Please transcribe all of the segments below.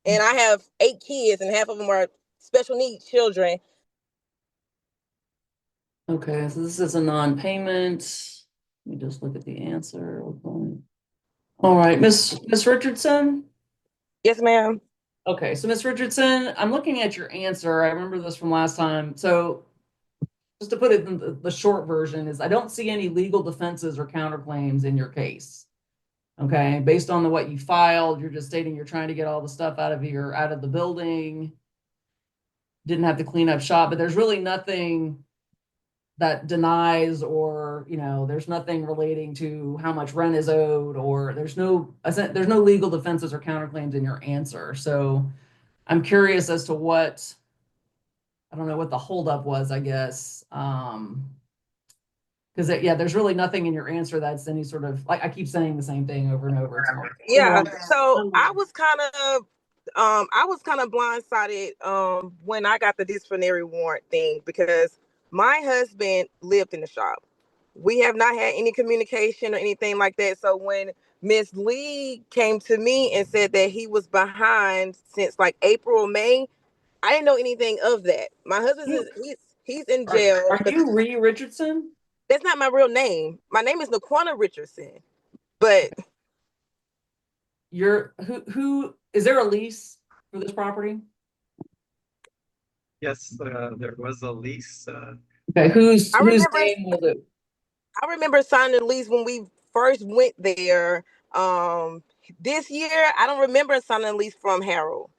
and I have 8 kids, and half of them are special needs children. Okay, so this is a non-payment. Let me just look at the answer. All right, Miss Richardson. Yes, ma'am. Okay, so Miss Richardson, I'm looking at your answer. I remember this from last time. So just to put it in the short version is I don't see any legal defenses or counterclaims in your case. Okay, based on what you filed, you're just stating you're trying to get all the stuff out of the building. Didn't have to clean up shop, but there's really nothing that denies, or there's nothing relating to how much rent is owed, or there's no legal defenses or counterclaims in your answer. So I'm curious as to what, I don't know what the holdup was, I guess. Because there's really nothing in your answer that's any sort of, like, I keep saying the same thing over and over. Yeah, so I was kind of blindsided when I got the disciplinary warrant thing, because my husband lived in the shop. We have not had any communication or anything like that. So when Miss Lee came to me and said that he was behind since like April or May, I didn't know anything of that. My husband he's in jail. Are you Ree Richardson? That's not my real name. My name is Naquana Richardson. But who is there a lease for this property? Yes, there was a lease. Okay, whose name was it? I remember signing the lease when we first went there. This year, I don't remember signing a lease from Harold.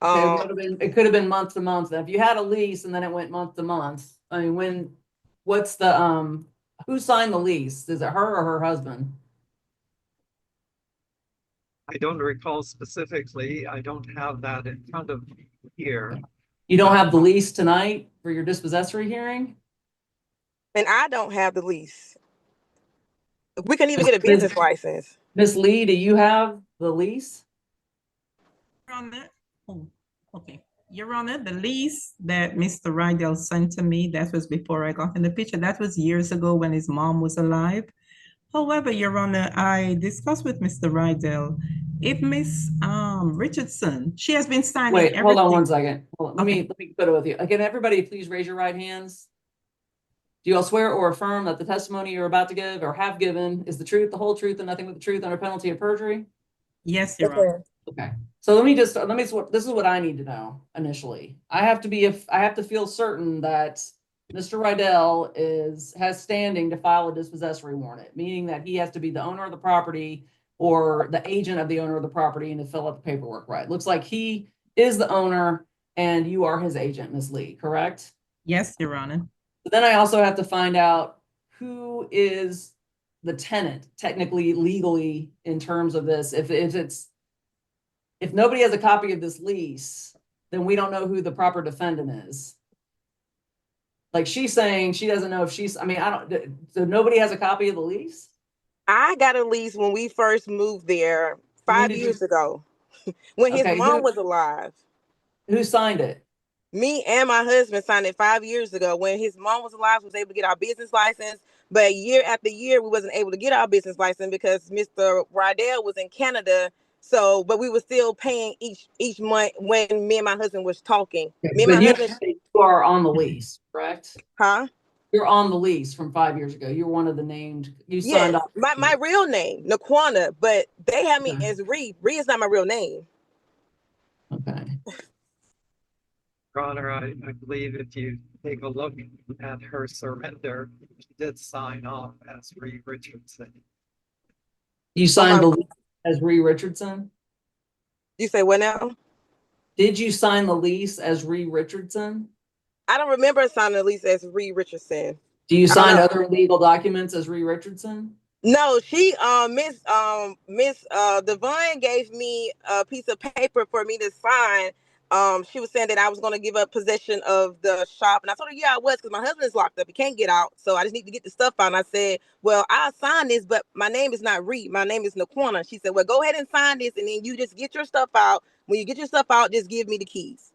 It could have been month to month. If you had a lease and then it went month to month, I mean, what's the who signed the lease? Is it her or her husband? I don't recall specifically. I don't have that in front of me here. You don't have the lease tonight for your dispossessory hearing? And I don't have the lease. We couldn't even get a business license. Miss Lee, do you have the lease? On that? Oh, okay. Your Honor, the lease that Mr. Rydell sent to me, that was before I got in the picture. That was years ago when his mom was alive. However, Your Honor, I discussed with Mr. Rydell, if Miss Richardson, she has been signing everything. Hold on one second. Let me put it with you. Again, everybody, please raise your right hands. Do you all swear or affirm that the testimony you're about to give or have given is the truth, the whole truth, and nothing but the truth under penalty of perjury? Yes, Your Honor. Okay. So this is what I need to know initially. I have to feel certain that Mr. Rydell has standing to file a dispossessory warrant, meaning that he has to be the owner of the property or the agent of the owner of the property and to fill out the paperwork right. Looks like he is the owner and you are his agent, Ms. Lee, correct? Yes, Your Honor. But then I also have to find out who is the tenant, technically, legally, in terms of this. If nobody has a copy of this lease, then we don't know who the proper defendant is. Like, she's saying she doesn't know if so nobody has a copy of the lease? I got a lease when we first moved there 5 years ago, when his mom was alive. Who signed it? Me and my husband signed it 5 years ago. When his mom was alive, we was able to get our business license. But year after year, we wasn't able to get our business license because Mr. Rydell was in Canada. So, but we were still paying each month when me and my husband was talking. Me and my husband, you are on the lease, correct? Huh? You're on the lease from 5 years ago. You're one of the named. You signed off. My real name, Naquana, but they have me as Ree. Ree is not my real name. Okay. Your Honor, I believe if you take a look at her surrender, she did sign off as Ree Richardson. You signed the lease as Ree Richardson? You say what now? Did you sign the lease as Ree Richardson? I don't remember signing the lease as Ree Richardson. Do you sign other legal documents as Ree Richardson? No, she Miss Devon gave me a piece of paper for me to sign. She was saying that I was going to give up possession of the shop, and I told her, yeah, I was, because my husband's locked up; he can't get out, so I just need to get the stuff out. And I said, well, I'll sign this, but my name is not Ree. My name is Naquana. She said, well, go ahead and sign this, and then you just get your stuff out. When you get your stuff out, just give me the keys.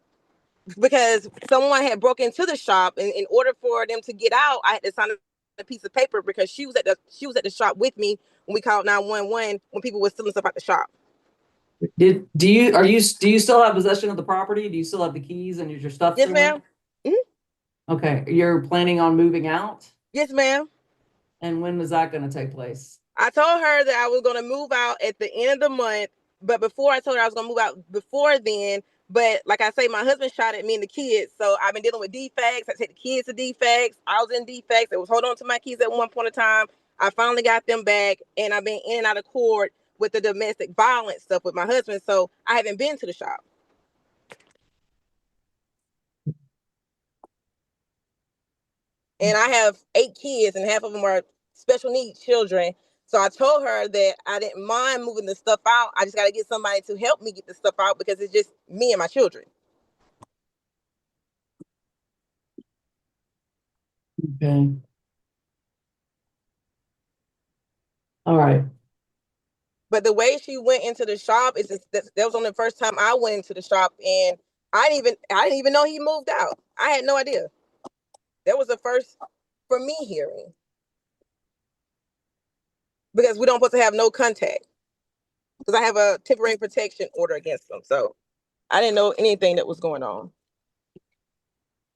Because someone had broken into the shop, and in order for them to get out, I had to sign a piece of paper because she was at the shop with me when we called 911 when people were stealing stuff out the shop. Do you still have possession of the property? Do you still have the keys and is your stuff Yes, still in? ma'am. Mhm. Okay, you're planning on moving out? Yes, ma'am. And when is that going to take place? I told her that I was going to move out at the end of the month, but before I told her I was going to move out before then. But like I say, my husband shot at me and the kids, so I've been dealing with defects. I take the kids to defects. I was in defects. I was holding on to my keys at one point in time. I finally got them back, and I've been in and out of court with the domestic violence stuff with my husband, so I haven't been to the shop. And I have 8 kids, and half of them are special needs children. So I told her that I didn't mind moving the stuff out. I just got to get somebody to help me get the stuff out because it's just me and my children. Okay. All right. But the way she went into the shop is just, that was on the first time I went into the shop, and I didn't even know he moved out. I had no idea. That was the first for me hearing, because we don't supposed to have no contact, because I have a temporary protection order against them. So I didn't know anything that was going on.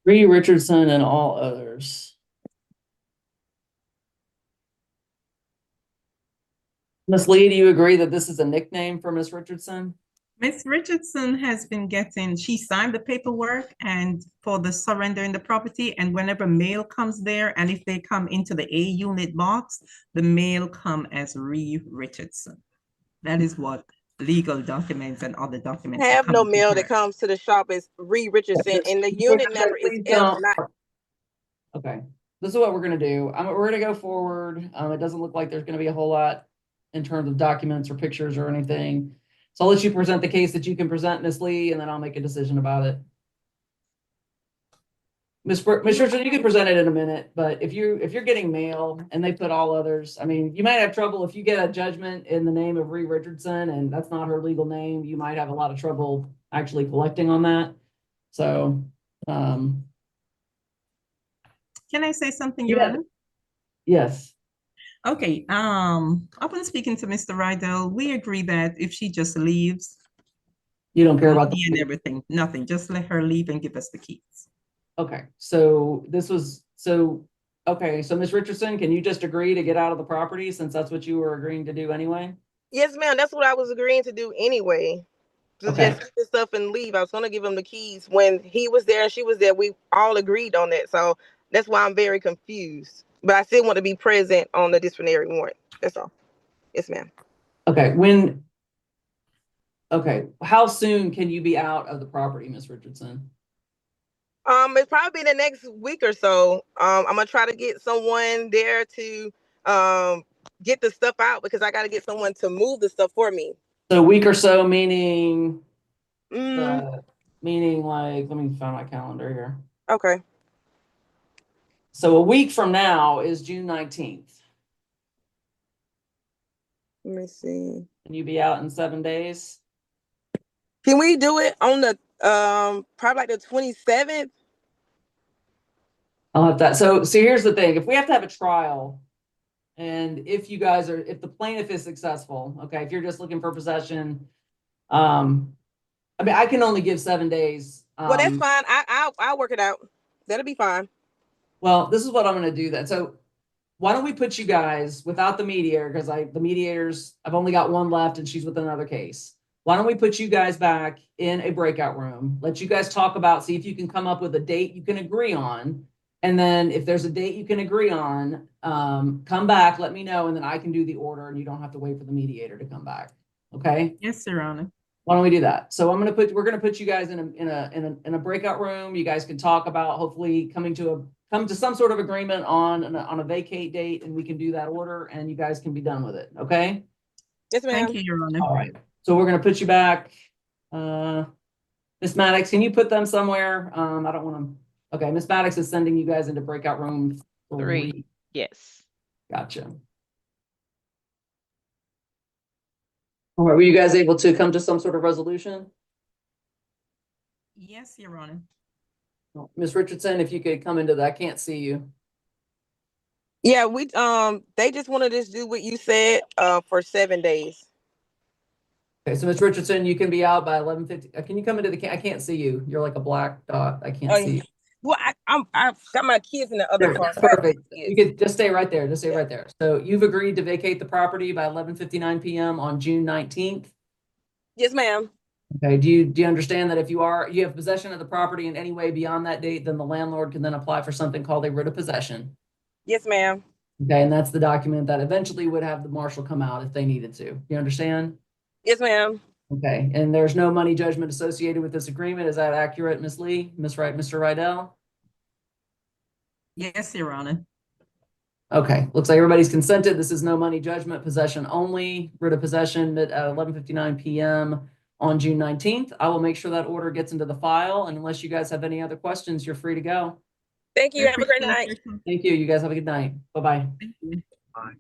Bree Richardson and all others. Miss Lee, do you agree that this is a nickname for Miss Richardson? Miss Richardson has been she signed the paperwork and for the surrendering the property, and whenever mail comes there, and if they come into the A unit box, the mail come as Ree Richardson. That is what legal documents and other documents I have no mail that comes to the shop as Ree Richardson, and the unit number is F. Okay, this is what we're going to do. We're going to go forward. It doesn't look like there's going to be a whole lot in terms of documents or pictures or anything. So I'll let you present the case that you can present, Miss Lee, and then I'll make a decision about it. Miss Richardson, you can present it in a minute, but if you're getting mail and they put all others, I mean, you might have trouble if you get a judgment in the name of Ree Richardson and that's not her legal name. You might have a lot of trouble actually collecting on that. So, Can I say something, Your Honor? Yes. Okay, upon speaking to Mr. Rydell, we agree that if she just leaves, you don't care about the and everything, nothing, just let her leave and give us the keys. Okay, so okay, so Ms. Richardson, can you just agree to get out of the property since that's what you were agreeing to do anyway? Yes, ma'am. That's what I was agreeing to do anyway. To just get the stuff and leave. I was going to give him the keys when he was there and she was there. We all agreed on that. So that's why I'm very confused. But I still want to be present on the disciplinary warrant. That's all. Yes, ma'am. Okay, how soon can you be out of the property, Ms. Richardson? It's probably the next week or so. I'm gonna try to get someone there to get the stuff out because I got to get someone to move the stuff for me. So a week or so, meaning like, let me find my calendar here. Okay. So a week from now is June 19th. Let me see. Can you be out in 7 days? Can we do it on the probably like the 27th? I'll have that. So here's the thing. If we have to have a trial, and if the plaintiff is successful, okay, if you're just looking for possession, I mean, I can only give 7 days. Well, that's fine. I'll work it out. That'll be fine. Well, this is what I'm going to do then. So why don't we put you guys without the mediator, because the mediators, I've only got one left and she's with another case. Why don't we put you guys back in a breakout room, let you guys talk about, see if you can come up with a date you can agree on. And then if there's a date you can agree on, come back, let me know, and then I can do the order and you don't have to wait for the mediator to come back. Okay? Yes, Your Honor. Why don't we do that? So we're gonna put you guys in a breakout room. You guys can talk about hopefully come to some sort of agreement on a vacate date, and we can do that order, and you guys can be done with it. Okay? Yes, ma'am. Thank you, Your Honor. All right. So we're gonna put you back. Miss Maddox, can you put them somewhere? I don't want to. Okay, Miss Maddox is sending you guys into breakout room 3. Yes. Gotcha. All right, were you guys able to come to some sort of resolution? Yes, Your Honor. Miss Richardson, if you could come into that, I can't see you. Yeah, they just want to just do what you said for 7 days. Okay, so Ms. Richardson, you can be out by 11:50. Can you come into the, I can't see you. You're like a black dot. I can't Oh, see you. well, I've got my kids in the other There, car. that's So I can't perfect. see it. You could just stay right there. Just stay Yeah. right there. So you've agreed to vacate the property by 11:59 p.m. on June 19th. Yes, ma'am. Okay, do you understand that if you have possession of the property in any way beyond that date, then the landlord can then apply for something called a writ of possession. Yes, ma'am. Okay, and that's the document that eventually would have the marshal come out if they needed to. You understand? Yes, ma'am. Okay, and there's no money judgment associated with this agreement. Is that accurate, Ms. Lee? Mr. Rydell? Yes, Your Honor. Okay, looks like everybody's consented. This is no money judgment, possession only, writ of possession at 11:59 p.m. on June 19th. I will make sure that order gets into the file, and unless you guys have any other questions, you're free to go. Thank you. I Have a great appreciate night. your time. Thank you. You guys have a good night. Bye-bye. Thank you. Fine.